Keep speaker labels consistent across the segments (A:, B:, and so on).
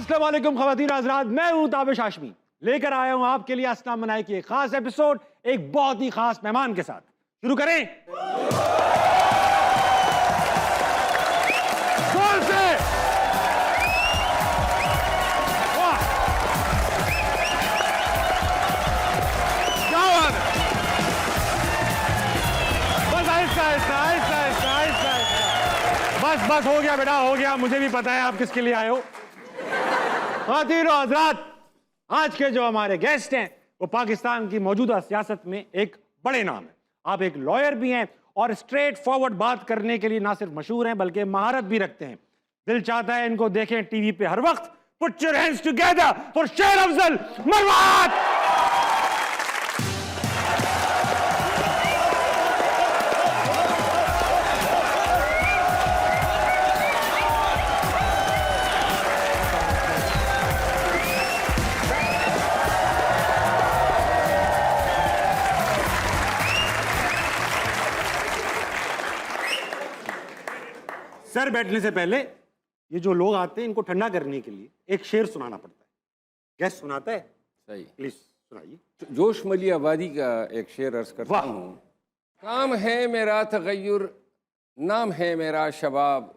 A: अस्सलाम वालेकुम ख़वातीन हज़रात, मैं हूं ताबिश हाशमी, लेकर आया हूं आपके लिए अस्नाम मनाई की एक खास एपिसोड एक बहुत ही खास मेहमान के साथ। शुरू करें जोर से। वाह, क्या बात है। बस आहिस्ता आहिस्ता आहिस्ता आहिस्ता आहिस्ता आहिस्ता, बस हो गया बेटा, हो गया। मुझे भी पता है आप किसके लिए आए हो। ख़वातीन और हज़रात, आज के जो हमारे गेस्ट हैं वो पाकिस्तान की मौजूदा सियासत में एक बड़े नाम है। आप एक लॉयर भी हैं और स्ट्रेट फॉरवर्ड बात करने के लिए ना सिर्फ मशहूर हैं बल्कि महारत भी रखते हैं। दिल चाहता है इनको देखें टीवी पे हर वक्त। Put your hands together for शेर अफजल मरवात। सर बैठने से पहले ये जो लोग आते हैं इनको ठंडा करने के लिए एक शेर सुनाना पड़ता है। गेस्ट सुनाता है?
B: सही,
A: प्लीज सुनाइए।
B: जोश मली आबादी का एक शेर अर्ज करता
A: वाह।
B: हूँ। काम है मेरा तगय्युर, नाम है मेरा शबाब,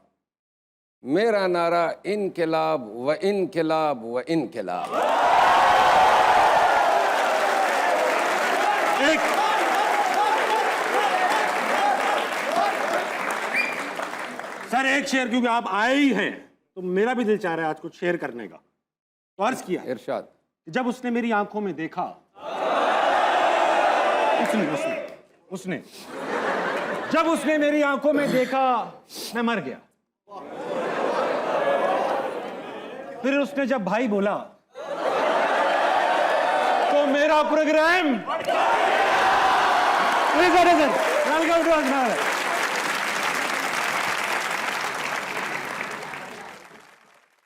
B: मेरा नारा इनकलाब व इनकलाब व इनकलाब।
A: एक सर एक शेर, क्योंकि आप आए ही हैं तो मेरा भी दिल चाह रहा है आज कुछ शेयर करने का। तो अर्ज किया
B: इरशाद।
A: कि जब उसने मेरी आंखों में देखा, उसने उसने उसने जब उसने मेरी आंखों में देखा मैं मर गया। फिर उसने जब भाई बोला तो मेरा program welcome to Ajmer.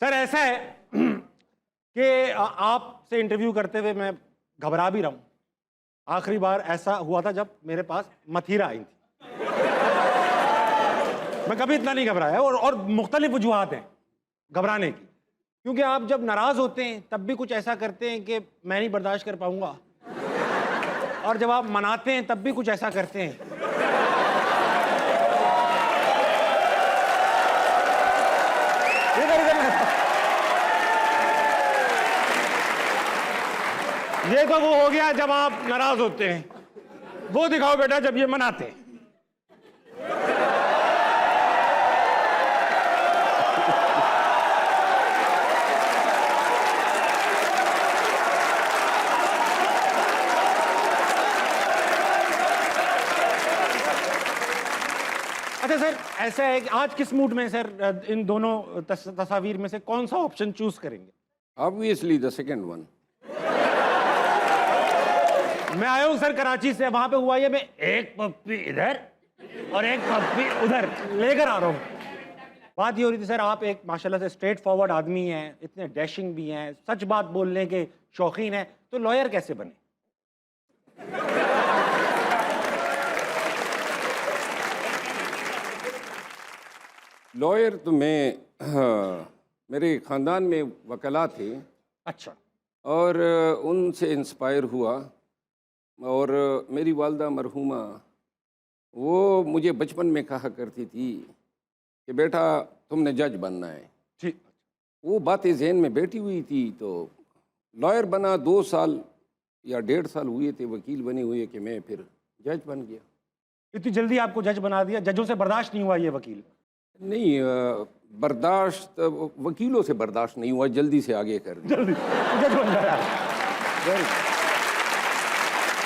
A: Sir ऐसा है कि आपसे इंटरव्यू करते हुए मैं घबरा भी रहा हूं। आखिरी बार ऐसा हुआ था जब मेरे पास मथीरा आई थी। मैं कभी इतना नहीं घबराया और मुख्तलिफ वजूहात हैं घबराने की। क्योंकि आप जब नाराज होते हैं तब भी कुछ ऐसा करते हैं कि मैं नहीं बर्दाश्त कर पाऊंगा, और जब आप मनाते हैं तब भी कुछ ऐसा करते हैं। ये तो वो हो गया जब आप नाराज होते हैं, वो दिखाओ बेटा जब ये मनाते हैं। अच्छा सर, ऐसा है कि आज किस मूड में सर इन दोनों तस्वीर में से कौन सा ऑप्शन चूज करेंगे?
B: Obviously the second one.
A: मैं आया हूं सर कराची से, वहां पे हुआ ये, मैं एक पप्पी इधर और एक पप्पी उधर लेकर आ रहा हूं। बात ये हो रही थी सर, आप एक माशाल्लाह से स्ट्रेट फॉरवर्ड आदमी हैं, इतने डैशिंग भी हैं, सच बात बोलने के शौकीन हैं, तो लॉयर कैसे बने?
B: लॉयर तो मेरे ख़ानदान में वकला थे।
A: अच्छा।
B: और उनसे इंस्पायर हुआ। और मेरी वालदा मरहूमा वो मुझे बचपन में कहा करती थी कि बेटा तुमने जज बनना है।
A: ठीक।
B: वो बातें जहन में बैठी हुई थी, तो लॉयर बना। 2 साल या 1.5 साल हुए थे वकील बने हुए कि मैं फिर जज बन गया।
A: इतनी जल्दी आपको जज बना दिया? जजों से बर्दाश्त नहीं हुआ ये वकील?
B: नहीं, बर्दाश्त वकीलों से बर्दाश्त नहीं हुआ, जल्दी से आगे कर दिया।
A: जल्दी जज बन गया।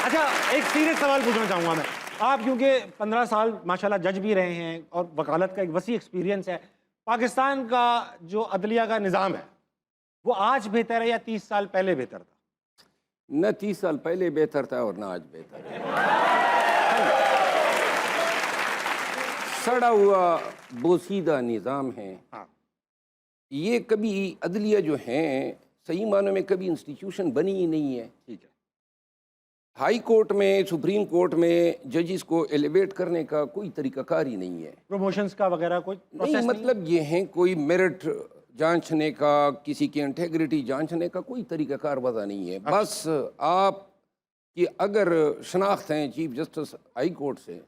A: अच्छा, एक सीरियस सवाल पूछना चाहूँगा मैं। आप क्योंकि 15 साल माशाल्लाह जज भी रहे हैं और वकालत का एक वसी एक्सपीरियंस है, पाकिस्तान का जो अदलिया का निज़ाम है वो आज बेहतर है या 30 साल पहले बेहतर था?
B: न 30 साल पहले बेहतर था और न आज बेहतर है। सड़ा हुआ बोसीदा निज़ाम है।
A: हाँ।
B: ये कभी अदलिया जो हैं सही मानों में कभी इंस्टीट्यूशन बनी ही नहीं है।
A: ठीक है।
B: हाई कोर्ट में, सुप्रीम कोर्ट में जजिस को एलिवेट करने का कोई तरीकाकार ही नहीं है।
A: प्रमोशंस का वगैरह कोई
B: नहीं, मतलब ये हैं कोई मेरिट जांचने का, किसी की इंटेग्रिटी जांचने का कोई तरीक़ाकार वज़ा नहीं है। बस आप कि अगर शनाख्त हैं चीफ जस्टिस हाई कोर्ट से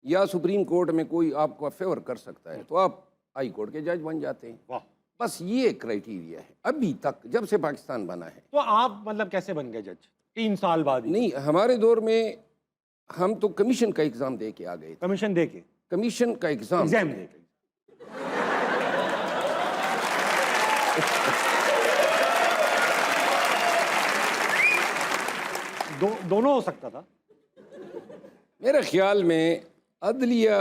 B: या सुप्रीम कोर्ट में कोई आपका फेवर कर सकता है तो आप हाई कोर्ट के जज बन जाते हैं।
A: वाह।
B: बस ये क्राइटेरिया है अभी तक, जब से पाकिस्तान बना है।
A: तो आप मतलब कैसे बन गए जज 3 साल बाद ही?
B: नहीं, हमारे दौर में हम तो कमीशन का एग्ज़ाम दे के आ गए थे।
A: कमीशन दे के?
B: कमीशन का एग्ज़ाम
A: एग्जाम दे के? दोनों हो सकता था।
B: मेरे ख्याल में अदलिया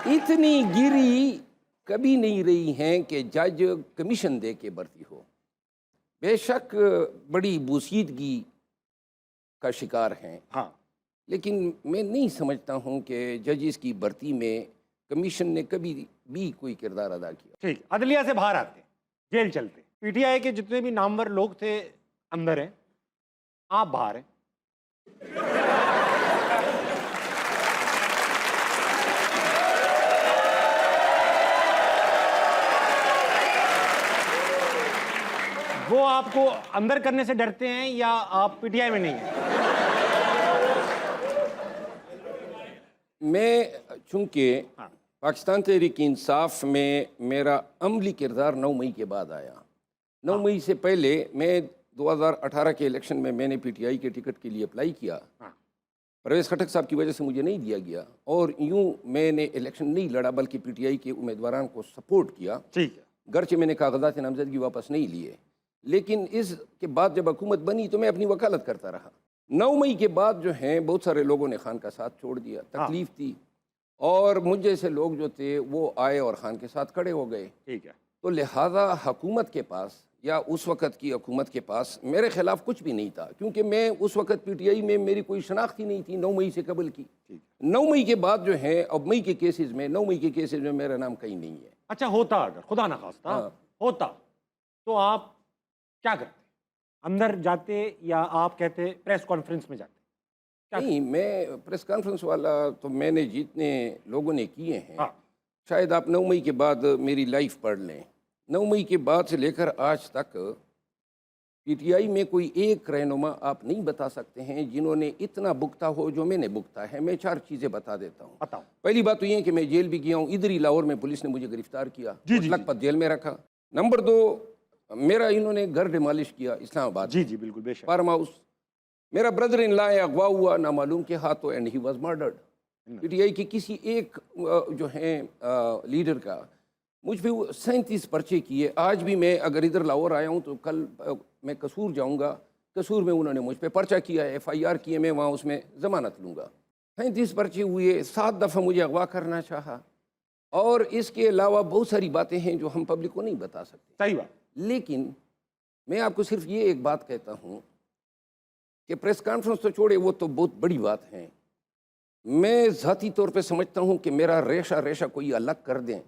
B: इतनी गिरी कभी नहीं रही हैं कि जज कमीशन दे के भर्ती हो। बेशक बड़ी बोसीदगी का शिकार हैं,
A: हाँ,
B: लेकिन मैं नहीं समझता हूं कि जजेस की भर्ती में कमीशन ने कभी भी कोई किरदार अदा किया।
A: ठीक। अदलिया से बाहर आते, जेल चलते, पीटीआई के जितने भी नामवर लोग थे अंदर हैं, आप बाहर हैं। वो आपको अंदर करने से डरते हैं या आप पीटीआई में नहीं हैं?
B: मैं चूंकि
A: हाँ।
B: पाकिस्तान तहरीक इंसाफ में मेरा अमली किरदार 9 मई के बाद आया। 9 मई से पहले मैं 2018 के इलेक्शन में मैंने पीटीआई के टिकट के लिए अप्लाई किया।
A: हाँ।
B: परवेज़ खटक साहब की वजह से मुझे नहीं दिया गया और यूं मैंने इलेक्शन नहीं लड़ा बल्कि पीटीआई के उम्मीदवारों को सपोर्ट किया।
A: ठीक है।
B: गर्चे मैंने कागजात नामजदगी वापस नहीं लिए, लेकिन इसके बाद जब हुकूमत बनी तो मैं अपनी वकालत करता रहा। 9 मई के बाद जो हैं बहुत सारे लोगों ने खान का साथ छोड़ दिया, तकलीफ़ थी, और मुझ जैसे लोग जो थे वो आए और खान के साथ खड़े हो गए।
A: ठीक है।
B: तो लिहाजा हुकूमत के पास या उस वक़्त की हुकूमत के पास मेरे ख़िलाफ़ कुछ भी नहीं था, क्योंकि मैं उस वक़्त पीटीआई में मेरी कोई शनाख्त ही नहीं थी 9 मई से कबल की। 9 मई के बाद जो है, अब मई के केसेस में 9 मई के केसेस में मेरा नाम कहीं नहीं है।
A: अच्छा, होता अगर खुदा ना खास्ता होता तो आप क्या करते? अंदर जाते या आप कहते प्रेस कॉन्फ्रेंस में जाते?
B: नहीं, मैं प्रेस कॉन्फ्रेंस वाला तो मैंने जितने लोगों ने किए हैं,
A: हाँ।
B: शायद आप 9 मई के बाद मेरी लाइफ पढ़ लें। 9 मई के बाद से लेकर आज तक पीटीआई में कोई एक रहनुमा आप नहीं बता सकते हैं जिन्होंने इतना भुगता हो जो मैंने भुगता है। मैं 4 चीज़ें बता देता हूँ।
A: बताओ।
B: पहली बात तो ये है कि मैं जेल भी गया हूँ, इधर ही लाहौर में पुलिस ने मुझे गिरफ्तार किया, लखपत जेल में रखा। नंबर 2, मेरा इन्होंने घर डिमॉलिश किया इस्लामाबाद।
A: जी बिल्कुल, बेशक।
B: Farm house. मेरा ब्रदर इन लॉ अगवा हुआ नामालूम के हाथों and he was murdered. PTI की किसी एक जो है लीडर का मुझ पे 37 पर्चे किए। आज भी मैं अगर इधर लाहौर आया हूँ तो कल मैं कसूर जाऊँगा, कसूर में उन्होंने मुझ पे पर्चा किया है, FIR किए, मैं वहाँ उसमें ज़मानत लूँगा। 37 पर्चे हुए, 7 दफ़ा मुझे अगवा करना चाहा, और इसके अलावा बहुत सारी बातें हैं जो हम पब्लिक को नहीं बता सकते।
A: सही बात।
B: लेकिन मैं आपको सिर्फ ये एक बात कहता हूँ कि प्रेस कॉन्फ्रेंस तो छोड़े, वो तो बहुत बड़ी बात है। मैं ज़ाती तौर पे समझता हूँ कि मेरा रेशा कोई अलग कर दें,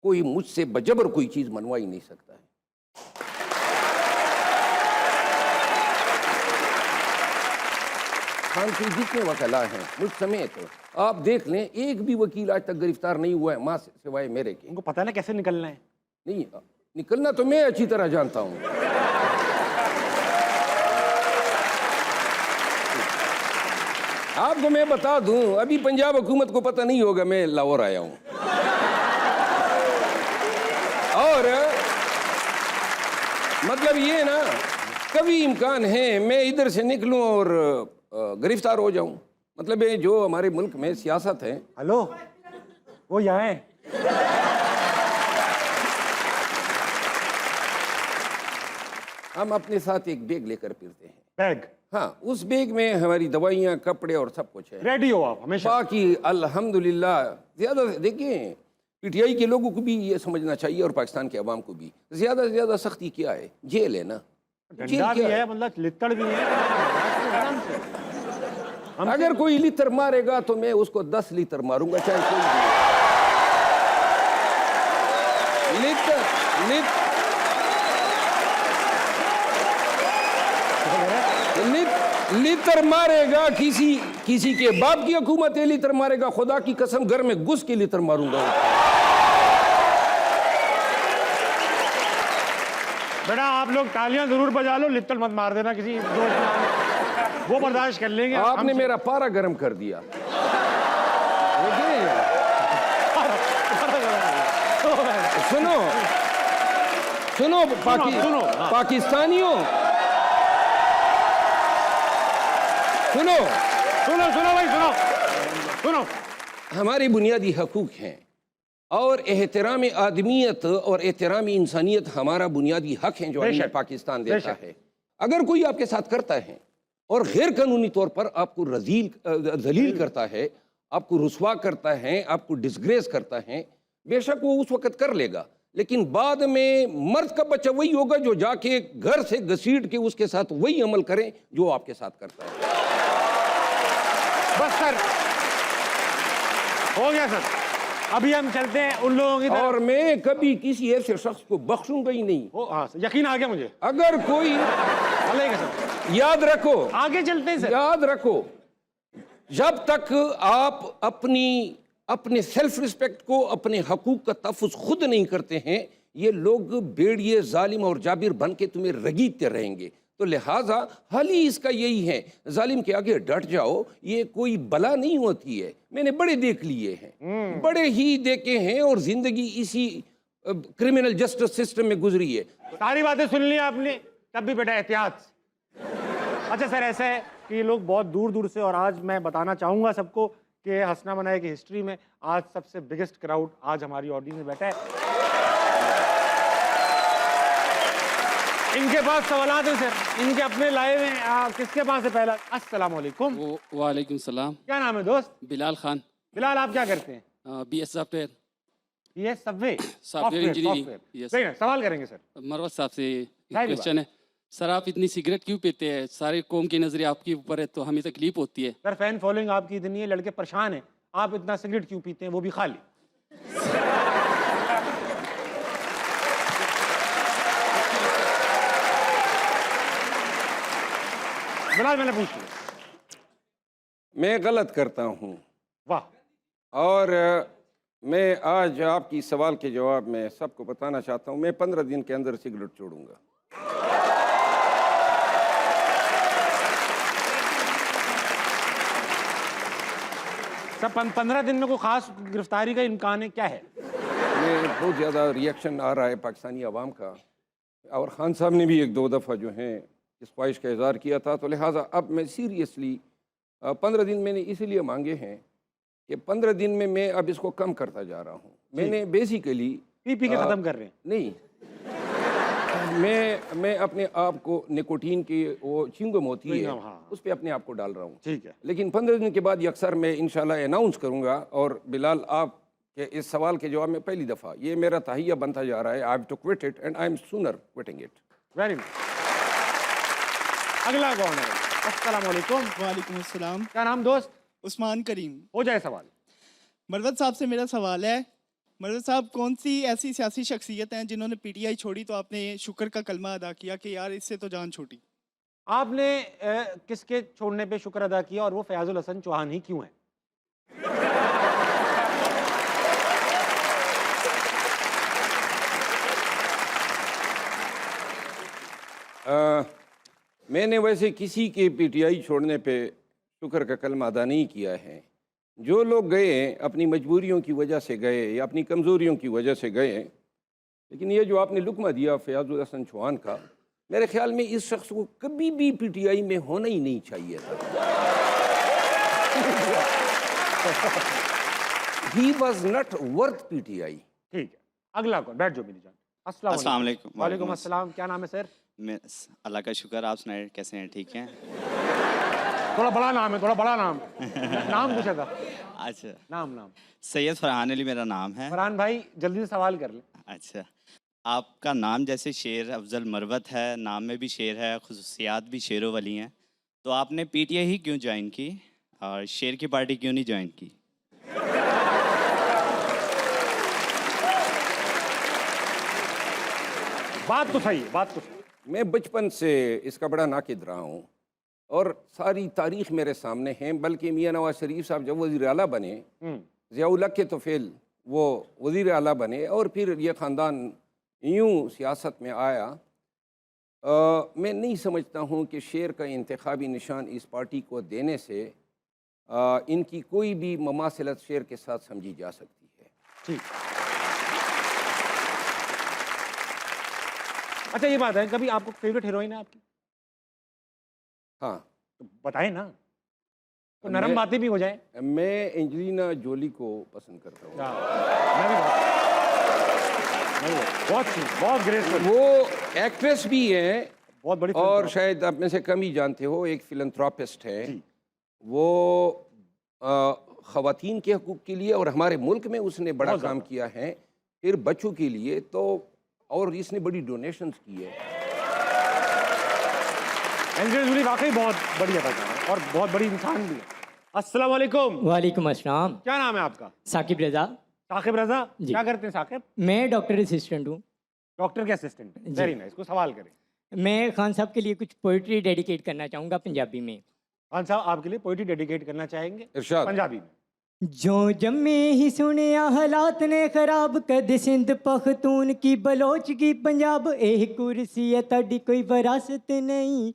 B: कोई मुझसे बजबर कोई चीज़ मनवा ही नहीं सकता है। खान के जितने वकीला हैं मुझ समेत, आप देख लें, एक भी वकील आज तक गिरफ्तार नहीं हुआ है माँ सिवाय मेरे के।
A: उनको पता है ना कैसे निकलना है।
B: नहीं, निकलना तो मैं अच्छी तरह जानता हूँ। आपको मैं बता दूं, अभी पंजाब हुकूमत को पता नहीं होगा मैं लाहौर आया हूँ, और मतलब ये ना कभी इम्कान है मैं इधर से निकलूं और गिरफ्तार हो जाऊं। मतलब ये जो हमारे मुल्क में सियासत है।
A: हेलो, वो यहाँ है।
B: हम अपने साथ एक बैग लेकर फिरते हैं।
A: बैग?
B: हाँ, उस बैग में हमारी दवाइयाँ, कपड़े और सब कुछ है।
A: रेडी हो आप हमेशा?
B: बाकी अल्हम्दुलिल्लाह। ज़्यादा देखिए, पीटीआई के लोगों को भी ये समझना चाहिए और पाकिस्तान के अवाम को भी, ज़्यादा से ज़्यादा सख्ती क्या है? जेल है ना।
A: डंडा भी है, मतलब लित्तड़ भी है।
B: अगर कोई लीटर मारेगा तो मैं उसको 10 लीटर मारूंगा, चाहे कोई लीटर मारेगा। किसी के बाप की हुकूमत है, लीटर मारेगा, खुदा की कसम घर में घुस के लीटर मारूंगा।
A: बेटा आप लोग तालियां जरूर बजा लो, लिट्टल मत मार देना किसी दोस्त को। वो बर्दाश्त कर लेंगे।
B: आपने मेरा पारा गर्म कर दिया। सुनो सुनो
A: सुनो, हाँ।
B: पाकिस्तानियों, सुनो
A: सुनो सुनो भाई सुनो सुनो।
B: हमारे बुनियादी हकूक हैं और एहतराम आदमियत और एहतराम इंसानियत हमारा बुनियादी हक है जो हमें
A: बेशक,
B: पाकिस्तान देता
A: बेशक।
B: है। अगर कोई आपके साथ करता है और गैर कानूनी तौर पर आपको जलील करता है, आपको रुसवा करता है, आपको डिसग्रेस करता है, बेशक वो उस वक्त कर लेगा, लेकिन बाद में मर्द का बच्चा वही होगा जो जाके घर से घसीट के उसके साथ वही अमल करें जो आपके साथ करता है।
A: बस सर, हो गया सर। अभी हम चलते हैं उन लोगों की तरफ।
B: और मैं कभी किसी ऐसे शख्स को बख्शूंगा ही नहीं।
A: हाँ यकीन आ गया मुझे।
B: अगर कोई,
A: चलेगा सर,
B: याद रखो,
A: आगे चलते हैं सर।
B: याद रखो, जब तक आप अपने सेल्फ रिस्पेक्ट को, अपने हकूक का तहफ़्फ़ुज़ खुद नहीं करते हैं, ये लोग बेड़िए जालिम और जाबिर बन के तुम्हें रगीदते रहेंगे। तो लिहाजा हल ही इसका यही है, जालिम के आगे डट जाओ। ये कोई बला नहीं होती है, मैंने बड़े देख लिए हैं, बड़े ही देखे हैं, और जिंदगी इसी क्रिमिनल जस्टिस सिस्टम में गुजरी है।
A: सारी बातें सुन ली आपने, तब भी बेटा एहतियात। अच्छा सर, ऐसा है कि ये लोग बहुत दूर दूर से, और आज मैं बताना चाहूंगा सबको कि हंसना मनाए की हिस्ट्री में आज सबसे बिगेस्ट क्राउड आज हमारी ऑडियंस में बैठा है। इनके पास सवालात हैं सर, इनके अपने लाए हुए हैं। किसके पास है पहला? अस्सलाम वालेकुम।
C: वालेकुम सलाम।
A: क्या नाम है दोस्त?
C: बिलाल खान।
A: बिलाल, आप क्या करते हैं?
C: BS software.
A: ये सबवे
C: सॉफ्टवेयर इंजीनियरिंग। यस।
A: सवाल करेंगे सर।
C: मरवत साहब से
A: सारी
C: क्वेश्चन है सर, आप इतनी सिगरेट क्यों पीते हैं? सारे कौम की नजरें आपके ऊपर है तो हमें तकलीफ होती है।
A: सर फैन फॉलोइंग आपकी इतनी है, लड़के परेशान हैं, आप इतना सिगरेट क्यों पीते हैं, वो भी खाली? बिलाल, मैंने पूछ लिया।
B: मैं गलत करता हूँ,
A: वाह।
B: और मैं आज आपकी सवाल के जवाब में सबको बताना चाहता हूँ, मैं 15 दिन के अंदर सिगरेट छोड़ूंगा।
A: सब 15 दिन में कोई खास गिरफ्तारी का इम्कान है? क्या है?
B: मैं बहुत ज़्यादा रिएक्शन आ रहा है पाकिस्तानी अवाम का, और ख़ान साहब ने भी 1-2 दफ़ा जो है इस ख्वाहिश का इज़हार किया था, तो लिहाजा अब मैं सीरियसली 15 दिन मैंने इसीलिए मांगे हैं कि 15 दिन में मैं अब इसको कम करता जा रहा हूँ। मैंने बेसिकली
A: पी के ख़त्म कर रहे हैं?
B: नहीं, मैं अपने आप को निकोटीन की वो च्युइंगम होती है,
A: हाँ।
B: उस पर अपने आप को डाल रहा हूँ।
A: ठीक है।
B: लेकिन 15 दिन के बाद ये अक्सर मैं इंशाल्लाह अनाउंस करूँगा। और बिलाल, आप के इस सवाल के जवाब में पहली दफ़ा ये मेरा तहिया बनता जा रहा है। I have to quit it and I am sooner quitting it.
A: Very good. अगला कौन है? अस्सलाम वालेकुम।
D: वालेकुम अस्सलाम।
A: क्या नाम दोस्त?
D: उस्मान करीम।
A: हो जाए सवाल।
D: मरवत साहब से मेरा सवाल है, मरवत साहब कौन सी ऐसी सियासी शख्सियत हैं जिन्होंने PTI छोड़ी तो आपने शुक्र का कलमा अदा किया कि यार इससे तो जान छूटी?
A: आपने किसके छोड़ने पे शुक्र अदा किया, और वो फयाजुल हसन चौहान ही क्यों है?
B: मैंने वैसे किसी के PTI छोड़ने पे शुक्र का कलमा अदा नहीं किया है। जो लोग गए अपनी मजबूरियों की वजह से गए या अपनी कमज़ोरियों की वजह से गए, लेकिन ये जो आपने लुकमा दिया फयाजुल हसन चौहान का, मेरे ख्याल में इस शख्स को कभी भी PTI में होना ही नहीं चाहिए था। He was not worth PTI।
A: ठीक है, अगला कौन? बैठ जाओ मेरी जान।
E: अस्सलाम वालेकुम।
A: वालेकुम अस्सलाम। क्या नाम है सर?
E: मैं अल्लाह का शुक्र, आप सुनाए कैसे हैं? ठीक हैं?
A: थोड़ा बड़ा नाम है, थोड़ा बड़ा नाम। नाम पूछा था।
E: अच्छा,
A: नाम
E: सैयद फरहान अली मेरा नाम है।
A: फरहान भाई जल्दी से सवाल कर ले।
E: अच्छा, आपका नाम जैसे शेर अफजल मरवत है, नाम में भी शेर है, खुसूसियात भी शेरों वाली हैं, तो आपने PTI ही क्यों ज्वाइन की और शेर की पार्टी क्यों नहीं ज्वाइन की?
A: बात तो सही है, बात तो सही।
B: मैं बचपन से इसका बड़ा नाकिद रहा हूँ और सारी तारीख मेरे सामने है। बल्कि मियाँ नवाज शरीफ साहब जब वज़ीर आला बने, ज़ियाउल हक के तो फेल वो वज़ीर आला बने, और फिर ये ख़ानदान यूँ सियासत में आया मैं नहीं समझता हूँ कि शेर का इंतखाबी निशान इस पार्टी को देने से इनकी कोई भी ममासिलत शेर के साथ समझी जा सकती है।
A: ठीक। अच्छा ये बात है, कभी आपको फेवरेट हीरोइन है आपकी?
B: हाँ,
A: तो बताएं ना, तो नरम
B: मैं-
A: बातें भी हो जाए।
B: मैं एंजेलिना जोली को पसंद करता हूँ।
A: मैं भी बहुत बहुत ग्रेसफुल,
B: वो एक्ट्रेस भी है
A: बहुत बड़ी
B: और शायद आप में से कम ही जानते हो, एक फिलंथ्रोपिस्ट है। वो ख़वातीन के हकूक़ के लिए और हमारे मुल्क में उसने बड़ा
A: बहुत
B: काम किया है, फिर बच्चों के लिए तो, और इसने बड़ी डोनेशंस की है।
A: एंजेलिना जोली वाकई बहुत बढ़िया था और बहुत बड़ी इंसान भी है। अस्सलाम वालेकुम।
F: वालेकुम अस्सलाम।
A: क्या नाम है आपका?
F: साकिब रज़ा।
A: साकिब रजा।
F: जी।
A: क्या करते हैं साकिब?
F: मैं डॉक्टर असिस्टेंट हूँ।
A: डॉक्टर के असिस्टेंट।
F: जी।
A: Very nice. कोई सवाल करें।
F: मैं खान साहब के लिए कुछ पोइट्री डेडिकेट करना चाहूँगा पंजाबी में।
A: खान साहब आपके लिए पोइट्री डेडिकेट करना चाहेंगे
B: इरशाद।
A: पंजाबी में।
F: जो जम्मे ही सुनिया हालात ने खराब कद सिंध पख्तून की बलोच की पंजाब एह कुर्सी है ताड़ी कोई विरासत नहीं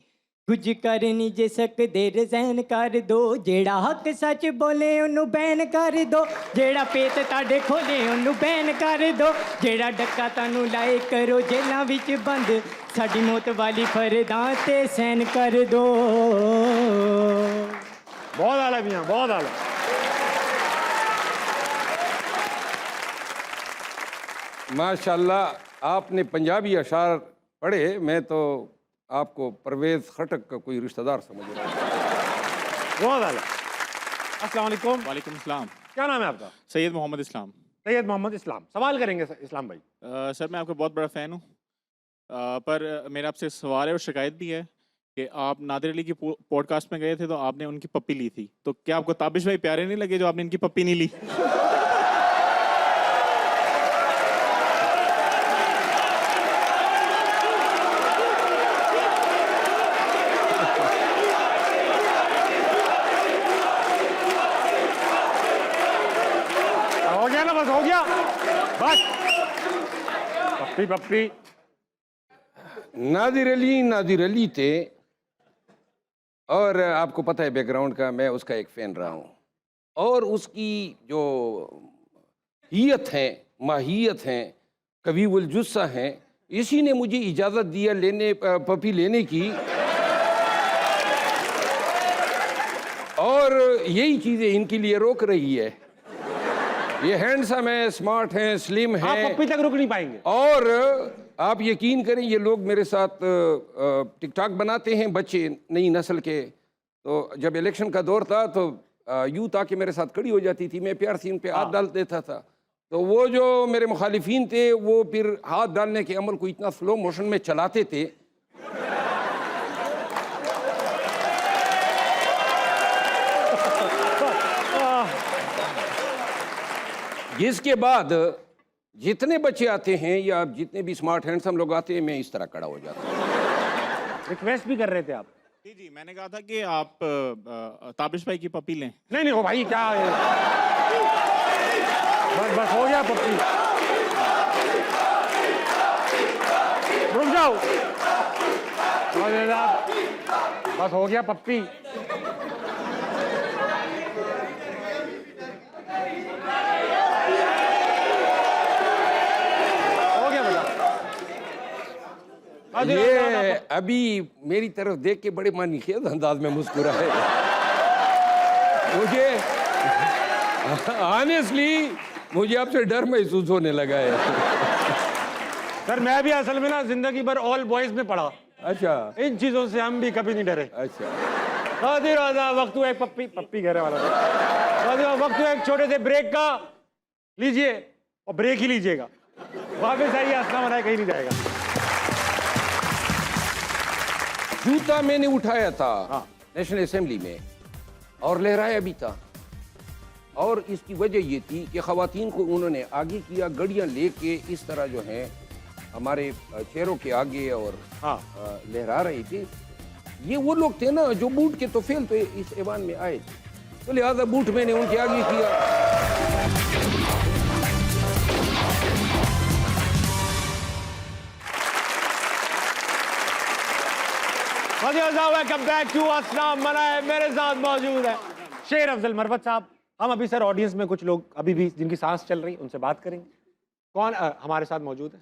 F: कुछ कर नहीं जे सकदे रज़ैन कर दो जेड़ा हक सच बोले ओनू बैन कर दो जेड़ा पेत ताड़े खोले ओनू बैन कर दो जेड़ा डक्का तानू लाए करो जेलां विच बंद साडी मौत वाली फरदां ते सहन कर दो।
A: बहुत आला मियां, बहुत आला।
B: माशाल्लाह आपने पंजाबी अशार पढ़े, मैं तो आपको परवेज़ खटक का कोई रिश्तेदार समझ रहा हूँ।
A: बहुत आला। अस्सलाम वालेकुम।
G: वालेकुम सलाम।
A: क्या नाम है आपका?
G: सैयद मोहम्मद इस्लाम।
A: सैयद मोहम्मद इस्लाम। सवाल करेंगे इस्लाम भाई।
G: सर मैं आपका बहुत बड़ा फ़ैन हूँ, पर मेरा आपसे सवाल है और शिकायत भी है कि आप नादिर अली की पॉडकास्ट में गए थे तो आपने उनकी पप्पी ली थी, तो क्या आपको ताबिश भाई प्यारे नहीं लगे जो आपने इनकी पप्पी नहीं ली?
A: हो गया ना, बस हो गया, बस। पप्पी पप्पी।
B: नादिर अली थे और आपको पता है बैकग्राउंड का, मैं उसका एक फ़ैन रहा हूँ और उसकी जो हियत है, माहियत है, कवीउल जुस्सा है, इसी ने मुझे इजाज़त दिया लेने पपी लेने की और यही चीज़ें इनके लिए रोक रही है। ये हैंडसम है, स्मार्ट हैं, स्लिम
A: आप
B: हैं
A: पप्पी तक रुक नहीं पाएंगे।
B: और आप यकीन करें ये लोग मेरे साथ टिकटॉक बनाते हैं, बच्चे नई नस्ल के। तो जब इलेक्शन का दौर था तो यूथ आके मेरे साथ खड़ी हो जाती थी, मैं प्यार से इन पे हाथ डाल देता था, तो वो जो मेरे मुखालिफिन थे वो फिर हाथ डालने के अमल को इतना स्लो मोशन में चलाते थे जिसके बाद जितने बच्चे आते हैं या जितने भी स्मार्ट हैंडसम लोग आते हैं, मैं इस तरह खड़ा हो जाता हूँ।
A: रिक्वेस्ट भी कर रहे थे आप?
G: जी जी, मैंने कहा था कि आप ताबिश भाई की पप्पी लें।
A: नहीं नहीं, हो भाई क्या है? बस बस हो गया पप्पी। रुक जाओ, बस हो गया पप्पी। हो गया बेटा।
B: ये अभी मेरी तरफ देख के बड़े मानीखेज अंदाज में मुस्कुराए। मुझे ऑनेस्टली मुझे आपसे डर महसूस होने लगा है।
A: सर मैं भी असल में ना जिंदगी भर ऑल बॉयज में पढ़ा,
B: अच्छा
A: इन चीजों से हम भी कभी नहीं डरे।
B: अच्छा,
A: वक्त हुआ एक पप्पी पप्पी कहने वाला था। वक्त हुआ एक छोटे से ब्रेक का, लीजिए और ब्रेक ही लीजिएगा, वापस आइए, अस्सलाम वालेकुम, कहीं नहीं जाएगा।
B: जूता मैंने उठाया था नेशनल असेंबली में और लहराया भी था, और इसकी वजह ये थी कि ख़वातीन को उन्होंने आगे किया, गड़ियां लेके इस तरह जो है हमारे चेहरों के आगे और लहरा रहे थे। ये वो लोग थे ना जो बूट के तो फेल तो इस ऐवान में आए थे, तो लिहाजा बूट मैंने उनके आगे किया।
A: वेलकम बैक टू अस्सलाम मनाए। मेरे साथ मौजूद है शेर अफजल मरवत साहब। हम अभी सर ऑडियंस में कुछ लोग अभी भी जिनकी सांस चल रही उनसे बात करेंगे। कौन हमारे साथ मौजूद है?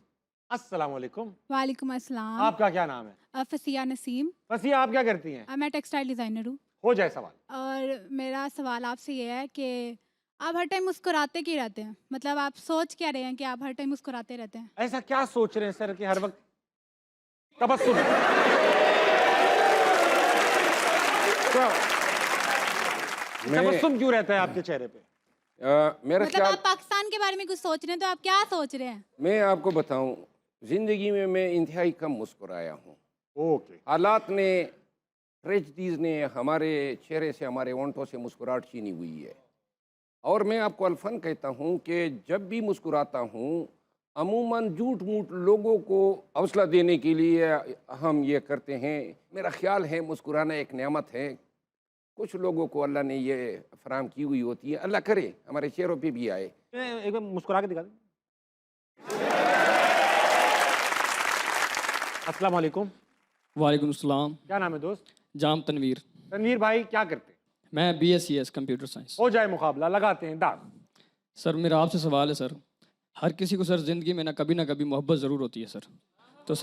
A: अस्सलाम वालेकुम।
H: वालेकुम अस्सलाम।
A: आपका क्या नाम है?
H: फसिया नसीम।
A: फसिया, आप क्या करती हैं?
H: मैं टेक्सटाइल डिज़ाइनर हूँ।
A: हो जाए सवाल।
H: और मेरा सवाल आपसे ये है कि आप हर टाइम मुस्कुराते क्यों रहते हैं? मतलब आप सोच क्या रहे हैं कि आप हर टाइम मुस्कुराते रहते हैं?
A: ऐसा क्या सोच रहे हैं सर कि हर वक्त तबस्सुम? तबस्सुम क्यों रहता है आपके चेहरे पे?
B: मेरा
H: मतलब
B: ख्याल,
H: आप पाकिस्तान के बारे में कुछ सोच रहे हैं, तो आप क्या सोच रहे हैं?
B: मैं आपको बताऊं, जिंदगी में मैं इंतहाई कम मुस्कुराया हूँ।
A: ओके।
B: हालात ने, ट्रेजिडीज ने हमारे चेहरे से, हमारे होंठों से मुस्कुराहट छीनी हुई है। और मैं आपको अल्फन कहता हूँ कि जब भी मुस्कुराता हूँ, अमूमन झूठ मूठ लोगों को हौसला देने के लिए हम ये करते हैं। मेरा ख्याल है मुस्कुराना एक नेमत है, कुछ लोगों को अल्लाह ने ये फराम की हुई होती है। अल्लाह करे हमारे चेहरों पे भी आए।
A: एक बार मुस्कुरा के दिखा दें। अस्सलाम वालेकुम।
I: वालेकुम सलाम।
A: क्या नाम है दोस्त?
I: जाम तनवीर।
A: तनवीर भाई क्या करते हैं?
I: मैं BSc कंप्यूटर साइंस।
A: हो जाए मुकाबला, लगाते हैं दाग।
I: सर मेरा आपसे सवाल है सर, हर किसी को सर ज़िंदगी में ना कभी मोहब्बत ज़रूर होती है सर। तो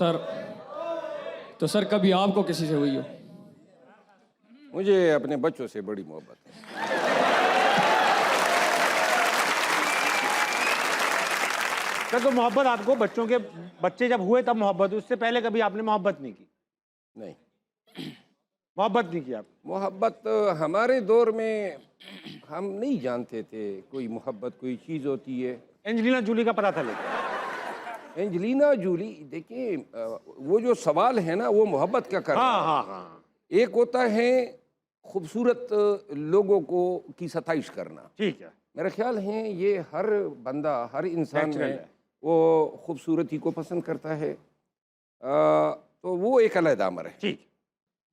I: सर कभी आपको किसी से हुई हो?
B: मुझे अपने बच्चों से बड़ी मोहब्बत है।
A: सर तो मोहब्बत आपको बच्चों के बच्चे जब हुए तब मोहब्बत हुई, उससे पहले कभी आपने मोहब्बत नहीं की?
B: नहीं,
A: मोहब्बत नहीं की आप?
B: मोहब्बत हमारे दौर में हम नहीं जानते थे कोई मोहब्बत कोई चीज़ होती है।
A: एंजेलिना जूली का पता था लेकिन।
B: एंजेलिना जूली, देखिए वो जो सवाल है ना, वो मोहब्बत क्या कर रहा है।
A: हाँ।
B: एक होता है खूबसूरत लोगों को की सताइश करना।
A: ठीक है।
B: मेरा ख्याल है ये हर बंदा, हर इंसान
A: Natural
B: में
A: है।
B: वो खूबसूरती को पसंद करता है। तो वो एक अलग अमर है।
A: ठीक।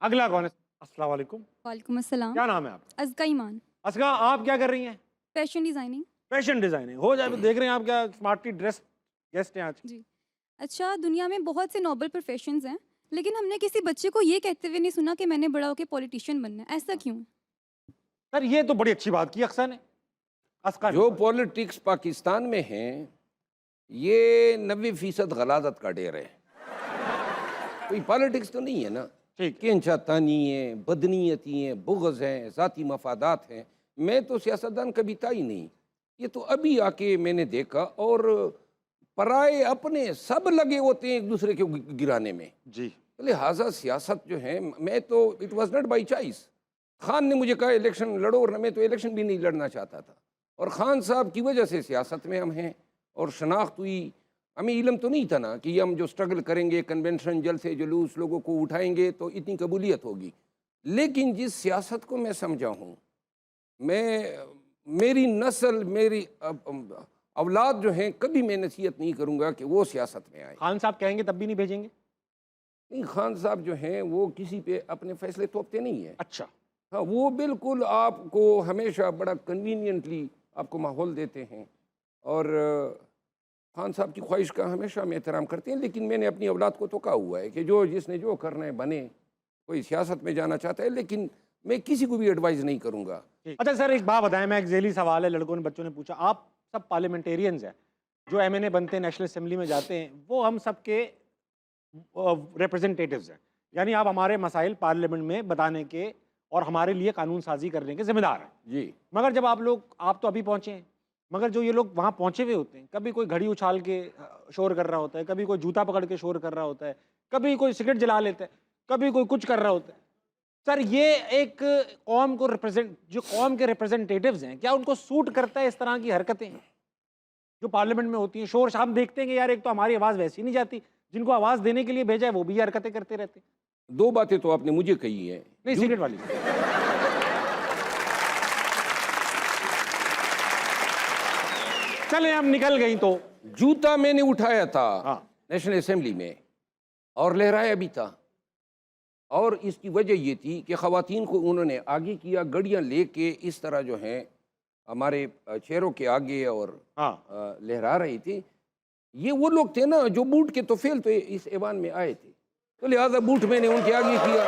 A: अगला कौन है? अस्सलाम वालेकुम।
J: वालेकुम अस्सलाम।
A: क्या नाम है आपका?
J: अज़का ईमान।
A: असगा, आप क्या कर रही हैं?
J: Fashion designing.
A: Fashion designing. हो जाए, देख रहे हैं आप क्या स्मार्टली ड्रेस गेस्ट हैं आज।
J: जी। अच्छा, दुनिया में बहुत से नोबल प्रोफेशंस हैं, लेकिन हमने किसी बच्चे को ये कहते हुए नहीं सुना कि मैंने बड़ा होकर पॉलिटिशियन बनना है। ऐसा क्यों?
A: सर ये तो बड़ी अच्छी बात की अक्सा ने। असका ने।
B: जो पॉलिटिक्स पाकिस्तान में है, ये 90% गलाजत का डेर है। कोई पॉलिटिक्स तो नहीं है ना।
A: ठीक।
B: केंचातानी है, बदनीयती है, बुग़्ज़ हैं, ज़ाती मफादात हैं। मैं तो सियासतदान कभी था ही नहीं। ये तो अभी आके मैंने देखा। और पराए अपने सब लगे होते हैं एक दूसरे के गिराने में।
A: जी।
B: लिहाजा सियासत जो है, मैं तो it was not by choice. Khan ने मुझे कहा इलेक्शन लड़ो, और मैं तो इलेक्शन भी नहीं लड़ना चाहता था। और खान साहब की वजह से सियासत में हम हैं और शनाख्त हुई। हमें इल्म तो नहीं था ना कि हम जो स्ट्रगल करेंगे, कन्वेंशन, जलसे जुलूस, लोगों को उठाएंगे तो इतनी कबूलियत होगी। लेकिन जिस सियासत को मैं समझा हूँ, मेरी नस्ल, मेरी औलाद जो हैं, कभी मैं नसीहत नहीं करूँगा कि वो सियासत में आए।
A: खान साहब कहेंगे तब भी नहीं भेजेंगे?
B: नहीं, खान साहब जो हैं वो किसी पे अपने फैसले थोपते नहीं हैं।
A: अच्छा।
B: हाँ, वो बिल्कुल आपको हमेशा बड़ा कन्वीनियंटली आपको माहौल देते हैं। और खान साहब की ख्वाहिश का हमेशा हम एहतराम करते हैं। लेकिन मैंने अपनी औलाद को तो कहा हुआ है कि जिसने जो करना है बने। कोई सियासत में जाना चाहता है, लेकिन मैं किसी को भी एडवाइस नहीं करूँगा।
A: अच्छा सर, एक बात बताएं, मैं एक ज़ेली सवाल है, लड़कों ने बच्चों ने पूछा। आप सब पार्लियामेंटेरियंस हैं, जो MNA बनते हैं, नेशनल असेंबली में जाते हैं, वो हम सब के रिप्रेजेंटेटिव्स हैं। यानी आप हमारे मसाइल पार्लियामेंट में बताने के और हमारे लिए कानून साजी करने के जिम्मेदार हैं।
B: जी।
A: मगर जब आप तो अभी पहुँचे हैं, मगर जो ये लोग वहाँ पहुँचे हुए होते हैं, कभी कोई घड़ी उछाल के शोर कर रहा होता है, कभी कोई जूता पकड़ के शोर कर रहा होता है, कभी कोई सिगरेट जला लेता है, कभी कोई कुछ कर रहा होता है। सर ये एक कौम को जो कौम के रिप्रेजेंटेटिव्स हैं, क्या उनको सूट करता है इस तरह की हरकतें जो पार्लियामेंट में होती हैं? शोर शाम देखते हैं कि यार, एक तो हमारी आवाज़ वैसी नहीं जाती, जिनको आवाज़ देने के लिए भेजा है वो भी हरकतें करते रहते हैं।
B: दो बातें तो आपने मुझे कही हैं।
A: नहीं, सिगरेट वाली। चले हम निकल गई तो।
B: जूता मैंने उठाया था
A: हाँ।
B: नेशनल असेंबली में, और लहराया भी था। और इसकी वजह ये थी कि ख़वातीन को उन्होंने आगे किया, गड़ियाँ लेके इस तरह जो हैं हमारे चेहरों के आगे और
A: हाँ।
B: लहरा रही थी। ये वो लोग थे ना जो बूट के तो फेल तो इस ऐवान में आए थे, तो लिहाजा बूट मैंने उनके आगे किया।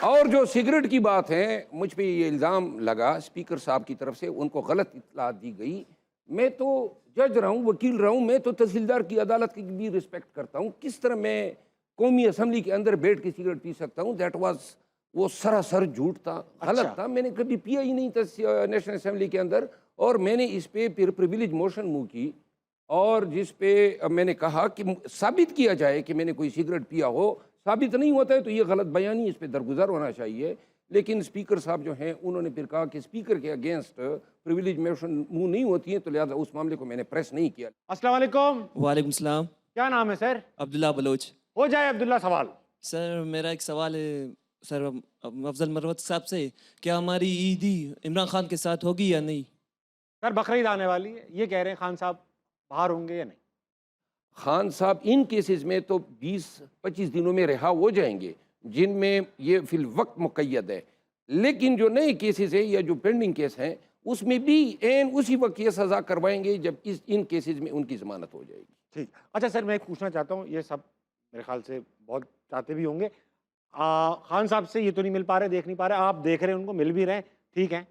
B: और जो सिगरेट की बात है, मुझ पे ये इल्ज़ाम लगा स्पीकर साहब की तरफ से, उनको गलत इत्तला दी गई। मैं तो जज रहा हूँ, वकील रहा हूँ, मैं तो तहसीलदार की अदालत की भी रिस्पेक्ट करता हूँ। किस तरह मैं कौमी असम्बली के अंदर बैठ के सिगरेट पी सकता हूँ? दैट वाज, वो सरासर झूठ था, गलत था। मैंने कभी पिया ही नहीं था नेशनल असम्बली के अंदर। और मैंने इस पे फिर प्रिविलेज मोशन मूव की, और जिस पे मैंने कहा कि साबित किया जाए कि मैंने कोई सिगरेट पिया हो। साबित नहीं होता है तो ये गलत बयानी, इस पे दरगुजर होना चाहिए। लेकिन स्पीकर साहब जो हैं, उन्होंने फिर कहा कि स्पीकर के अगेंस्ट प्रिविलेज मोशन मूव नहीं होती है, तो लिहाजा उस मामले को मैंने प्रेस नहीं किया।
A: अस्सलाम वालेकुम।
K: वालेकुम सलाम।
A: क्या नाम है सर?
K: अब्दुल्ला बलोच।
A: हो जाए अब्दुल्ला सवाल।
K: सर मेरा एक सवाल है सर अफजल मरवत साहब से, क्या हमारी ईदी इमरान खान के साथ होगी या नहीं?
A: सर बकरीद आने वाली है, ये कह रहे हैं खान साहब बाहर होंगे या नहीं?
B: खान साहब इन केसेस में तो 20-25 दिनों में रिहा हो जाएंगे, जिनमें ये फिल वक्त मुक़य्यद है। लेकिन जो नए केसेस है या जो पेंडिंग केस हैं, उसमें भी एन उसी वक्त ये सज़ा करवाएंगे जब इन केसेस में उनकी ज़मानत हो जाएगी।
A: ठीक। अच्छा सर, मैं एक पूछना चाहता हूँ, ये सब मेरे ख्याल से बहुत चाहते भी होंगे। खान साहब से ये तो नहीं मिल पा रहे, देख नहीं पा रहे, आप देख रहे हैं उनको, मिल भी रहे हैं, ठीक है?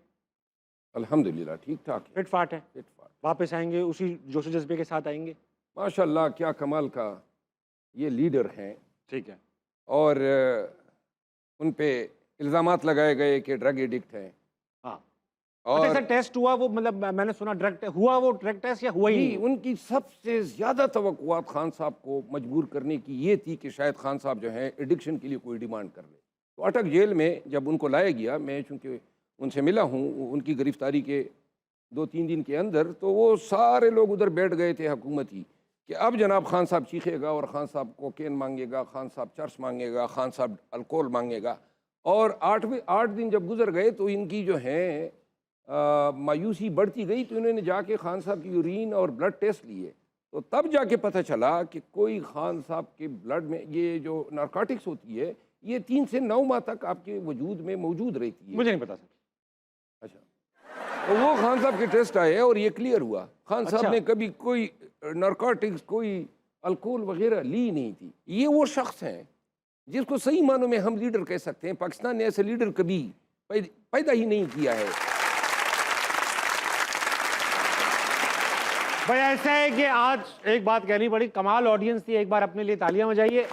B: अल्हम्दुलिल्लाह ठीक ठाक है,
A: फिट फाट है,
B: फिट फाट।
A: वापस आएंगे उसी जोश जज्बे के साथ आएंगे।
B: माशाल्लाह, क्या कमाल का ये लीडर हैं।
A: ठीक है।
B: और उन पे इल्ज़ामात लगाए गए कि ड्रग एडिक्ट हैं।
A: हाँ।
B: और
A: अच्छा सर, टेस्ट हुआ वो, मतलब मैंने सुना ड्रग हुआ, वो ड्रग टेस्ट या हुआ ही नहीं?
B: उनकी सबसे ज़्यादा तवक्कुआत खान साहब को मजबूर करने की ये थी कि शायद खान साहब जो हैं एडिक्शन के लिए कोई डिमांड कर ले। तो अटक जेल में जब उनको लाया गया, मैं चूँकि उनसे मिला हूँ उनकी गिरफ्तारी के 2-3 दिन के अंदर, तो वो सारे लोग उधर बैठ गए थे हुकूमत ही, कि अब जनाब खान साहब चीखेगा और खान साहब कोकेन मांगेगा, खान साहब चर्च मांगेगा, खान साहब अल्कोहल मांगेगा। और 8 दिन जब गुजर गए तो इनकी जो है मायूसी बढ़ती गई। तो इन्होंने जाके खान साहब की यूरिन और ब्लड टेस्ट लिए, तो तब जाके पता चला कि कोई खान साहब के ब्लड में ये जो नारकोटिक्स होती है, ये 3 से 9 माह तक आपके वजूद में मौजूद रहती है।
A: मुझे नहीं पता सर।
B: अच्छा, तो वो खान साहब के टेस्ट आए और ये क्लियर हुआ, खान साहब
A: अच्छा।
B: ने कभी कोई नारकोटिक्स, कोई अल्कोहल वगैरह ली नहीं थी। ये वो शख्स हैं जिसको सही मानों में हम लीडर कह सकते हैं। पाकिस्तान ने ऐसे लीडर कभी पैदा ही नहीं किया है।
A: भाई ऐसा है कि आज एक बात कहनी पड़ी, कमाल ऑडियंस थी, एक बार अपने लिए तालियां बजाइए।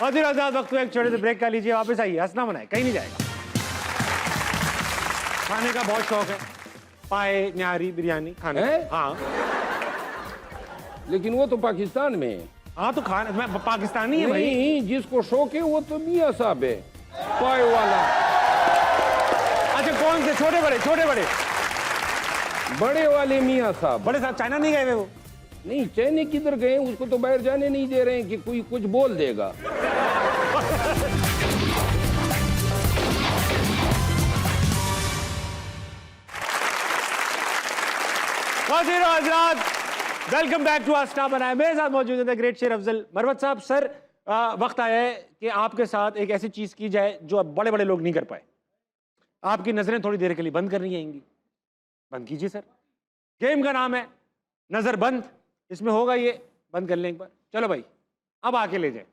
A: और आजाद वक्त एक छोटे से ब्रेक का लीजिए, वापस आइए, हंसना मनाए, कहीं नहीं जाएगा। खाने का बहुत शौक है, पाए न्यारी बिरयानी खाने
B: हैं?
A: हाँ।
B: लेकिन वो तो पाकिस्तान में है।
A: हाँ तो खाना, मैं पाकिस्तानी है भाई।
B: नहीं, जिसको शौक है वो तो मियाँ साहब है, पाए वाला।
A: अच्छा कौन से? छोटे बड़े? छोटे बड़े?
B: बड़े वाले मियाँ साहब।
A: बड़े साहब चाइना नहीं गए हुए वो?
B: नहीं, चाइना किधर गए, उसको तो बाहर जाने नहीं दे रहे हैं कि कोई कुछ बोल देगा।
A: हजरात, welcome back to our star बनाए। मेरे साथ मौजूद है ग्रेट शेर अफजल मरवत साहब। सर वक्त आया है कि आपके साथ एक ऐसी चीज की जाए जो अब बड़े बड़े लोग नहीं कर पाए। आपकी नजरें थोड़ी देर के लिए बंद करनी आएंगी, बंद कीजिए सर। गेम का नाम है नजर बंद, इसमें होगा ये, बंद कर लें एक बार। चलो भाई, अब आके ले जाए।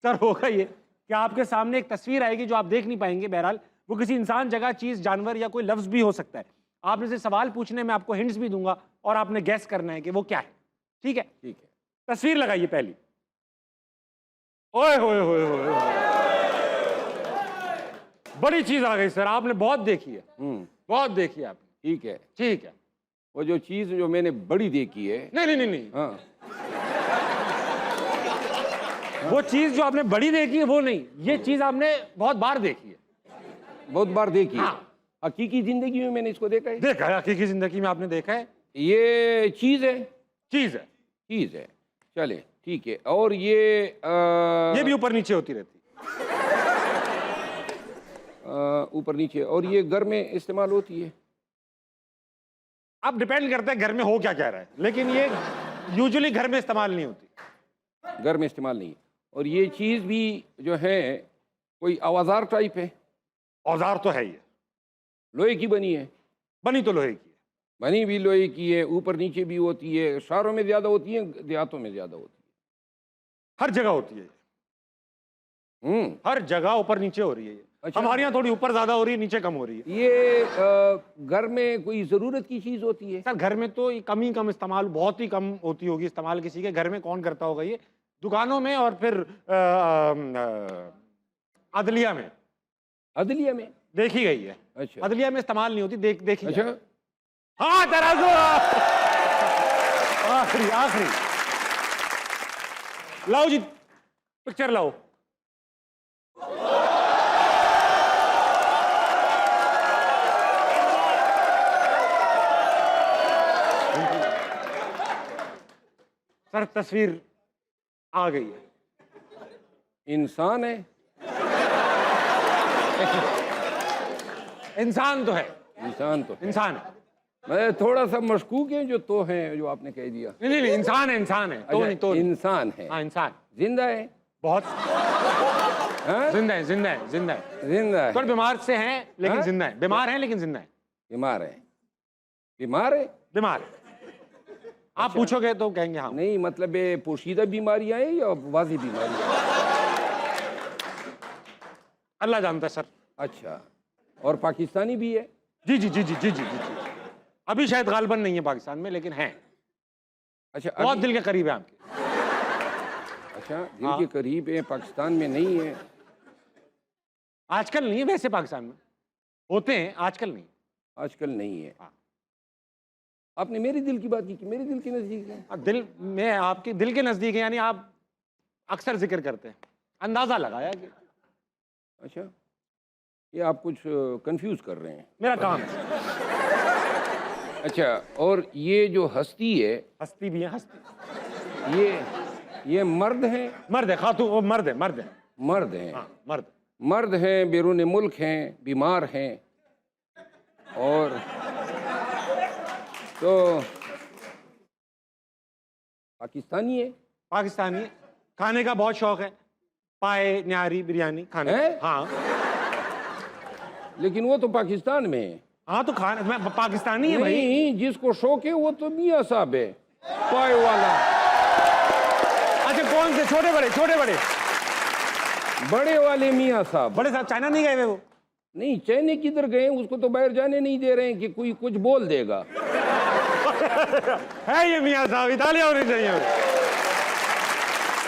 A: सर होगा ये कि आपके सामने एक तस्वीर आएगी जो आप देख नहीं पाएंगे। बहरहाल वो किसी इंसान, जगह, चीज, जानवर या कोई लफ्ज भी हो सकता है। आपने से सवाल पूछने में आपको हिंट्स भी दूंगा और आपने गैस करना है कि वो क्या है। ठीक है?
B: ठीक है।
A: तस्वीर लगाइए पहली। ओए होए होए होए, बड़ी चीज आ गई सर, आपने बहुत देखी है। बहुत देखी है आपने।
B: ठीक है।
A: ठीक है।
B: वो जो चीज जो मैंने बड़ी देखी है।
A: नहीं नहीं नहीं नहीं,
B: हाँ,
A: वो चीज जो आपने बड़ी देखी है वो नहीं, ये चीज आपने बहुत बार देखी है।
B: बहुत बार देखी है।
A: हाँ।
B: हकीकी जिंदगी में मैंने इसको देखा है।
A: देखा है, हकीकी जिंदगी में आपने देखा है।
B: ये चीज है।
A: चीज है।
B: चीज है, चले ठीक है। और ये
A: भी ऊपर नीचे होती रहती,
B: ऊपर नीचे। और ये घर में इस्तेमाल होती है।
A: अब डिपेंड करता है घर में हो क्या कह रहा है, लेकिन ये यूजुअली घर में इस्तेमाल नहीं होती।
B: घर में इस्तेमाल नहीं। और ये चीज भी जो है कोई औजार टाइप है।
A: औजार तो है, ये
B: लोहे की बनी है।
A: बनी तो लोहे की है।
B: बनी भी लोहे की है, ऊपर नीचे भी होती है, शहरों में ज़्यादा होती है, देहातों में ज़्यादा होती
A: हर जगह होती है,
B: है।
A: हर जगह ऊपर नीचे हो रही है ये।
B: अच्छा।
A: हमारे यहाँ थोड़ी ऊपर ज्यादा हो रही है, नीचे कम हो रही है।
B: ये घर में कोई ज़रूरत की चीज़ होती है?
A: सर घर में तो ये कम ही कम इस्तेमाल, बहुत ही कम होती होगी इस्तेमाल किसी के घर में, कौन करता होगा ये? दुकानों में और फिर अदलिया में
B: अदलिया में
A: देखी गई है।
B: अच्छा
A: अदलिया में इस्तेमाल नहीं होती, देखी
B: अच्छा।
A: जाए। हाँ तराजू आखिरी आखिरी लाओ जी, पिक्चर लाओ। सर तस्वीर आ गई है।
B: इंसान है?
A: इंसान तो है,
B: इंसान तो है।
A: इंसान है।
B: मैं थोड़ा सा मशकूक है जो तो है, जो आपने कह दिया।
A: नहीं, इंसान है, इंसान है, तो
B: अच्छा,
A: नहीं तो नहीं।
B: इंसान है।
A: हाँ इंसान
B: जिंदा है?
A: बहुत
B: हाँ?
A: जिंदा है, जिंदा है, जिंदा है।
B: जिंदा है।
A: थोड़े बीमार से हैं लेकिन
B: हाँ?
A: जिंदा है। बीमार हैं लेकिन जिंदा है।
B: बीमार है? बीमार है?
A: बीमार आप पूछोगे तो कहेंगे हाँ।
B: नहीं, मतलब ये पोशीदा बीमारियां हैं या वाजी बीमारियां?
A: अल्लाह जानता है सर।
B: अच्छा, और पाकिस्तानी भी है?
A: जी जी जी जी जी जी जी। अभी शायद गालिबन नहीं है पाकिस्तान में, लेकिन हैं।
B: अच्छा,
A: बहुत दिल के करीब है आपके।
B: अच्छा, दिल के करीब है, पाकिस्तान में नहीं है।
A: आजकल नहीं है, वैसे पाकिस्तान में होते हैं, आजकल नहीं।
B: आजकल नहीं है।
A: हाँ।
B: आपने मेरे दिल की बात की कि मेरे दिल के नजदीक है।
A: दिल में आपके दिल के नजदीक है, यानी आप अक्सर जिक्र करते हैं, अंदाजा लगाया कि।
B: अच्छा, ये आप कुछ कंफ्यूज कर रहे हैं।
A: मेरा काम है।
B: अच्छा, और ये जो हस्ती है,
A: हस्ती भी है, हस्ती
B: ये मर्द हैं?
A: मर्द है, खातून, वो मर्द है, मर्द है।
B: मर्द हैं।
A: हाँ मर्द।
B: मर्द हैं, बैरून मुल्क हैं, बीमार हैं, और तो पाकिस्तानी है?
A: पाकिस्तानी है, खाने का बहुत शौक है, पाए, न्यारी, बिरयानी खाने
B: है?
A: हाँ।
B: लेकिन वो तो पाकिस्तान में है।
A: हाँ तो खाने में पाकिस्तानी है भाई।
B: नहीं, जिसको शौक है वो तो मियाँ साहब है, पाए वाला।
A: अच्छा कौन से? छोटे बड़े? छोटे बड़े?
B: बड़े वाले मियाँ साहब।
A: बड़े साहब चाइना नहीं गए हुए वो?
B: नहीं, चाइना किधर गए? उसको तो बाहर जाने नहीं दे रहे हैं कि कोई कुछ बोल देगा।
A: है ये मियाँ साहब, इतालिया होनी चाहिए।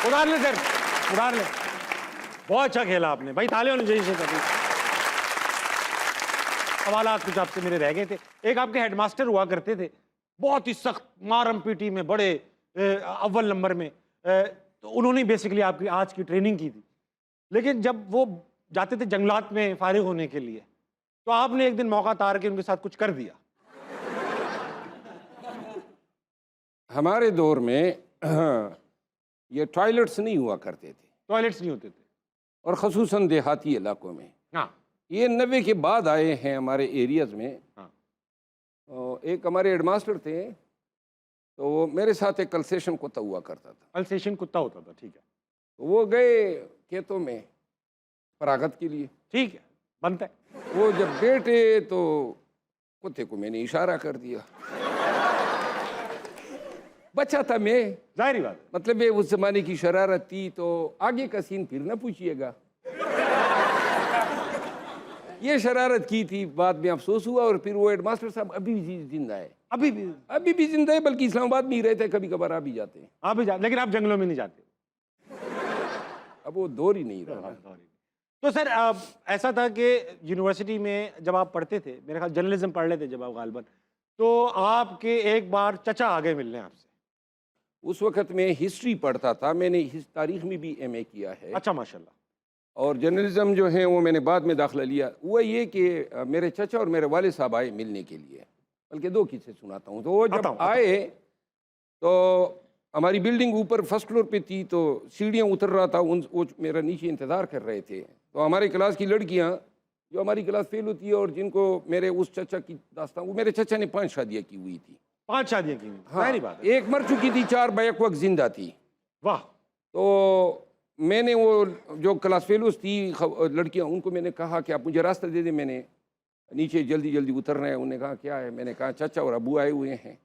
A: उधार ले सर, उधार ले। बहुत अच्छा खेला आपने भाई, तालियां होनी चाहिए सर। सवालात कुछ आपसे मेरे रह गए थे। एक आपके हेडमास्टर हुआ करते थे, बहुत ही सख्त मारम पीटी में, बड़े अव्वल नंबर में, तो उन्होंने बेसिकली आपकी आज की ट्रेनिंग की थी। लेकिन जब वो जाते थे जंगलात में फारिग होने के लिए, तो आपने एक दिन मौका तार के उनके साथ कुछ कर दिया।
B: हमारे दौर में ये टॉयलेट्स नहीं हुआ करते थे।
A: टॉयलेट्स नहीं होते थे,
B: और ख़ुसूसन देहाती इलाकों में।
A: हाँ।
B: ये 90 के बाद आए हैं हमारे एरियाज़ में।
A: हाँ।
B: एक हमारे हेडमास्टर थे, तो वो मेरे साथ एक कल्सेशन कुत्ता हुआ करता था।
A: अल्सेशन कुत्ता होता था, ठीक है।
B: तो वो गए खेतों में फरागत के लिए।
A: ठीक है, बनता है।
B: वो जब बैठे तो कुत्ते को मैंने इशारा कर दिया। बच्चा था मैं,
A: जाहिर बात है।
B: मतलब ये उस जमाने की शरारत थी, तो आगे का सीन फिर ना पूछिएगा। ये शरारत की थी, बाद में अफसोस हुआ, और फिर वो हेडमास्टर साहब अभी भी जिंदा है।
A: अभी भी
B: जिंदा है, बल्कि इस्लामाबाद में ही रहते हैं, कभी कभार आ भी जाते हैं।
A: आप भी जाते, लेकिन आप जंगलों में नहीं जाते।
B: अब वो दौर ही नहीं रहा।
A: तो सर ऐसा था कि यूनिवर्सिटी में जब आप पढ़ते थे, मेरे ख्याल जर्नलिज्म पढ़ लेते जब आप गालिबन, तो आपके एक बार चचा आगे मिलने आपसे।
B: उस वक़्त मैं हिस्ट्री पढ़ता था, मैंने तारीख़ में भी MA किया है।
A: अच्छा माशाल्लाह।
B: और जर्नलिज्म जो है वो मैंने बाद में दाखिला लिया। हुआ ये कि मेरे चचा और मेरे वाले साहब आए मिलने के लिए, बल्कि दो किस्से सुनाता हूँ। तो वो जब आए तो हमारी बिल्डिंग ऊपर फर्स्ट फ्लोर पे थी, तो सीढ़ियाँ उतर रहा था, वो मेरा नीचे इंतज़ार कर रहे थे। तो हमारे क्लास की लड़कियाँ, जो हमारी क्लास फेल होती है और जिनको मेरे उस चचा की दास्तान, वो मेरे चचा ने 5 शादियाँ की हुई थी।
A: 5 शादियाँ की?
B: हाँ, बात है। एक मर चुकी थी, 4 बैक वक्त जिंदा थी।
A: वाह।
B: तो मैंने वो जो क्लास फेलोज थी लड़कियां, उनको मैंने कहा कि आप मुझे रास्ता दे दें। मैंने नीचे जल्दी जल्दी उतर रहे हैं। उन्होंने कहा क्या है? मैंने कहा चाचा और अबू आए हुए हैं।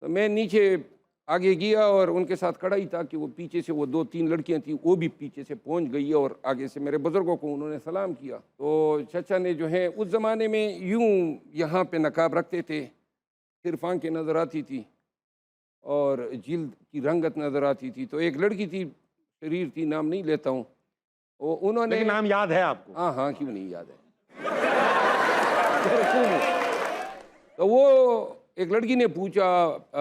B: तो मैं नीचे आगे गया और उनके साथ खड़ा ही था कि वो पीछे से वो 2-3 लड़कियां थी, वो भी पीछे से पहुंच गई और आगे से मेरे बुज़ुर्गों को उन्होंने सलाम किया। तो चाचा ने जो है, उस ज़माने में यूं यहाँ पे नकाब रखते थे, सिर्फ आंखें नज़र आती थी और जिल्द की रंगत नज़र आती थी। तो एक लड़की थी, शरीर थी, नाम नहीं लेता हूँ, वो उन्होंने,
A: लेकिन नाम याद है आपको?
B: हाँ हाँ, क्यों नहीं याद है। तो वो एक लड़की ने पूछा,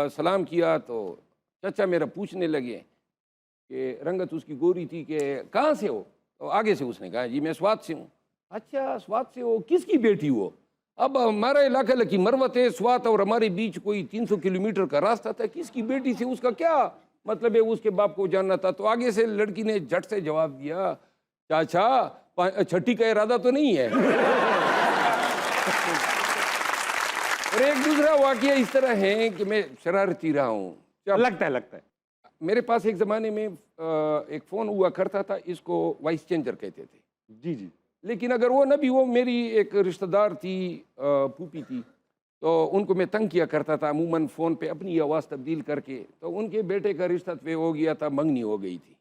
B: सलाम किया, तो चाचा मेरा पूछने लगे कि रंगत उसकी गोरी थी कि कहाँ से हो? तो आगे से उसने कहा जी मैं स्वात से हूँ। अच्छा स्वात से हो, किसकी बेटी हो? अब हमारा इलाका लकी मरवत है, स्वात और हमारे बीच कोई 300 किलोमीटर का रास्ता था, किसकी बेटी से उसका क्या मतलब है, उसके बाप को जानना था। तो आगे से लड़की ने झट से जवाब दिया, चाचा छठी का इरादा तो नहीं है। और एक दूसरा वाकया इस तरह है कि मैं शरारती रहा हूँ,
A: लगता है।
B: मेरे पास एक ज़माने में एक फ़ोन हुआ करता था, इसको वॉइस चेंजर कहते थे।
A: जी जी।
B: लेकिन अगर वो न भी, वो मेरी एक रिश्तेदार थी, फूफी थी, तो उनको मैं तंग किया करता था अमूमन फ़ोन पे अपनी आवाज़ तब्दील करके। तो उनके बेटे का रिश्ता तय हो गया था, मंगनी हो गई थी।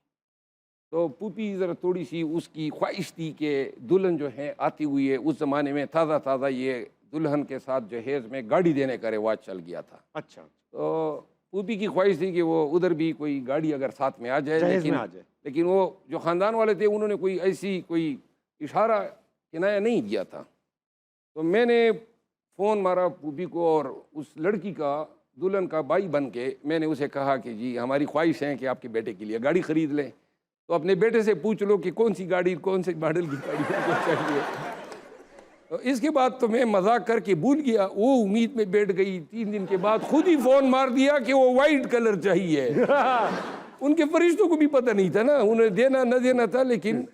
B: तो फूफी ज़रा थोड़ी सी उसकी ख्वाहिश थी कि दुल्हन जो है आती हुई है, उस ज़माने में ताज़ा ये दुल्हन के साथ जहेज़ में गाड़ी देने का रिवाज चल गया था।
A: अच्छा।
B: तो फूफी की ख्वाहिश थी कि वो उधर भी कोई गाड़ी अगर साथ में आ जाए, लेकिन वो जो ख़ानदान वाले थे उन्होंने कोई ऐसी कोई इशारा किनाया नहीं दिया था। तो मैंने फ़ोन मारा फूफी को और उस लड़की का, दुल्हन का भाई बन के मैंने उसे कहा कि जी हमारी ख्वाहिश है कि आपके बेटे के लिए गाड़ी ख़रीद लें, तो अपने बेटे से पूछ लो कि कौन सी गाड़ी, कौन से मॉडल की गाड़ी उनको चाहिए। तो इसके बाद तो मैं मजाक करके भूल गया, वो उम्मीद में बैठ गई। 3 दिन के बाद खुद ही फ़ोन मार दिया कि वो वाइट कलर चाहिए। उनके फरिश्तों को भी पता नहीं था ना, उन्हें देना न देना था, लेकिन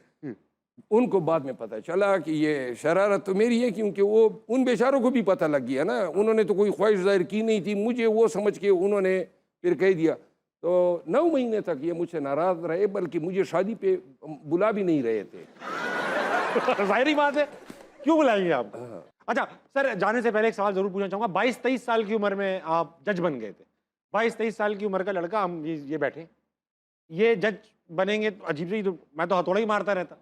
B: उनको बाद में पता चला कि ये शरारत तो मेरी है, क्योंकि वो उन बेचारों को भी पता लग गया ना, उन्होंने तो कोई ख्वाहिश जाहिर की नहीं थी, मुझे वो समझ के उन्होंने फिर कह दिया। तो 9 महीने तक ये मुझसे नाराज़ रहे, बल्कि मुझे शादी पे बुला भी नहीं रहे थे।
A: जाहिर बात है, क्यों बुलाएंगे आप? अच्छा सर, जाने से पहले एक सवाल जरूर पूछना चाहूँगा। 22-23 साल की उम्र में आप जज बन गए थे। 22-23 साल की उम्र का लड़का, हम ये बैठे, ये जज बनेंगे तो अजीब से, तो मैं तो हथौड़ा ही मारता रहता।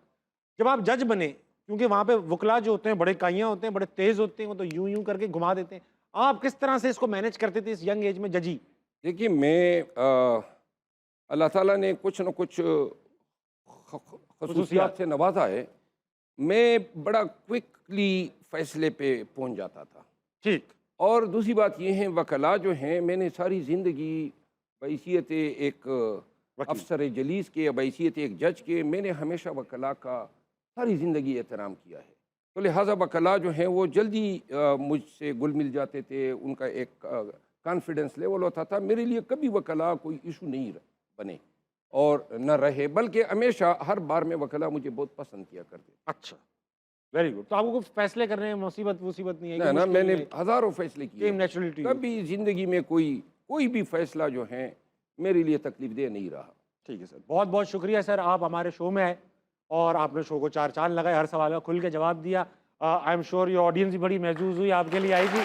A: जब आप जज बने, क्योंकि वहाँ पे वकला जो होते हैं बड़े काइयाँ होते हैं, बड़े तेज़ होते हैं, वो तो यूं करके घुमा देते हैं। आप किस तरह से इसको मैनेज करते थे इस यंग एज में जजी?
B: देखिए, मैं अल्लाह ताला ने कुछ न कुछ खसूसियात से नवाजा है। मैं बड़ा क्विकली फैसले पे पहुंच जाता था।
A: ठीक।
B: और दूसरी बात ये है, वकला जो हैं, मैंने सारी ज़िंदगी बैसियत एक अफसर जलीस के या बैसियत एक जज के, मैंने हमेशा वकला का सारी ज़िंदगी एहतराम किया है। तो लिहाजा वकला जो हैं वो जल्दी मुझसे गुल मिल जाते थे, उनका एक कॉन्फिडेंस लेवल होता था। मेरे लिए कभी वकला कोई इशू नहीं बने और न रहे, बल्कि हमेशा हर बार में वकला मुझे बहुत पसंद किया करते।
A: अच्छा, वेरी गुड। तो आपको फैसले करने में मुसीबत नहीं है?
B: ना, मैंने हज़ारों फैसले किए,
A: नेचुरलिटी,
B: कभी ज़िंदगी में कोई भी फैसला जो है मेरे लिए तकलीफ दे नहीं रहा।
A: ठीक है सर, बहुत बहुत शुक्रिया सर, आप हमारे शो में आए और आपने शो को 4 चांद लगाए, हर सवाल का खुल के जवाब दिया। आई एम श्योर ये ऑडियंस भी बड़ी महजूज हुई, आपके लिए आएगी।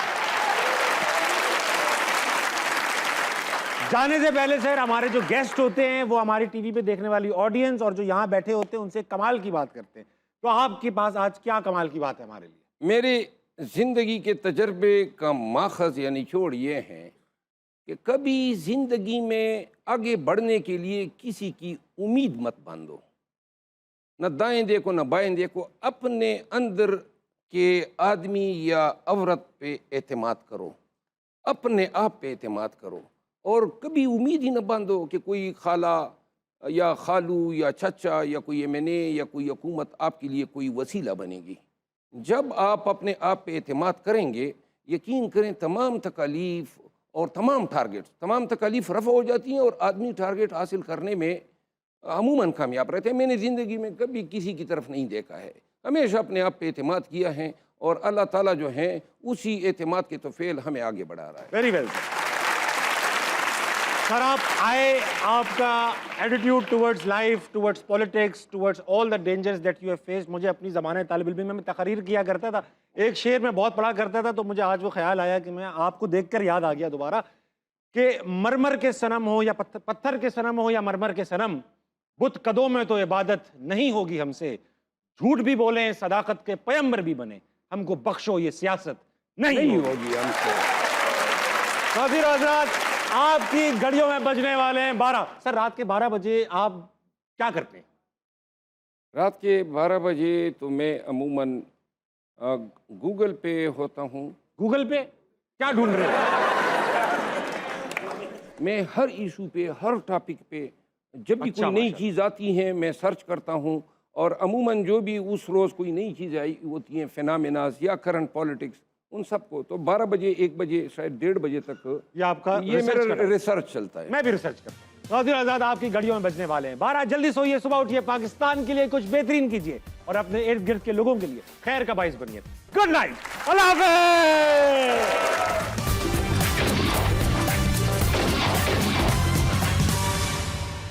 A: जाने से पहले सर, हमारे जो गेस्ट होते हैं वो हमारी टीवी पे देखने वाली ऑडियंस और जो यहाँ बैठे होते हैं उनसे कमाल की बात करते हैं। तो आपके पास आज क्या कमाल की बात है हमारे लिए?
B: मेरे ज़िंदगी के तजर्बे का माखज़ या निचोड़ ये है कि कभी ज़िंदगी में आगे बढ़ने के लिए किसी की उम्मीद मत बांधो, न दाएं देखो न बाएं देखो, अपने अंदर के आदमी या औरत पे एतमाद करो, अपने आप पे एतमाद करो, और कभी उम्मीद ही न बांधो कि कोई खाला या खालू या चचा या कोई MNA या कोई हुकूमत आपके लिए कोई वसीला बनेगी। जब आप अपने आप पे एतमाद करेंगे, यकीन करें तमाम तकालीफ और तमाम तकालीफ रफ़ा हो जाती हैं और आदमी टारगेट हासिल करने में अमूमन कामयाब रहते हैं। मैंने ज़िंदगी में कभी किसी की तरफ नहीं देखा है, हमेशा अपने आप पे एतमाद किया है और अल्लाह ताला जो है उसी एतमाद के तोफ़ेल हमें आगे बढ़ा रहा है।
A: वेरी वेल सर आप आए, आपका attitude towards life, towards politics, towards all the dangers that you have faced, मुझे अपनी ज़माने तालिब इल्म में तकरीर किया करता था, एक शेर में बहुत पढ़ा करता था, तो मुझे आज वो ख्याल आया कि मैं आपको देखकर याद आ गया दोबारा कि मरमर के सनम हो या पत्थर के सनम हो या मरमर के सनम, बुत कदों में तो इबादत नहीं होगी हमसे, झूठ भी बोलें सदाकत के पैगंबर भी बने, हमको बख्शो ये सियासत नहीं होगी हमसे। नाज़रीन हज़रात, आपकी घड़ियों में बजने वाले हैं 12। सर रात के 12 बजे आप क्या करते हैं?
B: रात के 12 बजे तो मैं अमूमन गूगल पे होता हूँ।
A: गूगल पे क्या ढूंढ रहे हैं?
B: मैं हर इशू पे, हर टॉपिक पे जब भी
A: अच्छा,
B: कोई नई
A: माशाल्लाह।
B: चीज़ आती है मैं सर्च करता हूँ, और अमूमन जो भी उस रोज़ कोई नई चीज़ आई होती हैं, फिनोमेनास या करंट पॉलिटिक्स, उन सबको तो 12 बजे 1 बजे शायद 1:30 बजे तक
A: ये आपका
B: ये
A: रिसर्च कर रहा
B: मेरा
A: है।
B: रिसर्च चलता है।
A: मैं भी रिसर्च करता हूँ। नाज़रीन आज़ाद, आपकी घड़ियों में बजने वाले हैं 12। जल्दी सोइए, सुबह उठिए, पाकिस्तान के लिए कुछ बेहतरीन कीजिए और अपने इर्द गिर्द के लोगों के लिए खैर का बाइस बनिए। गुड नाइट, अल्लाह हाफ़िज़।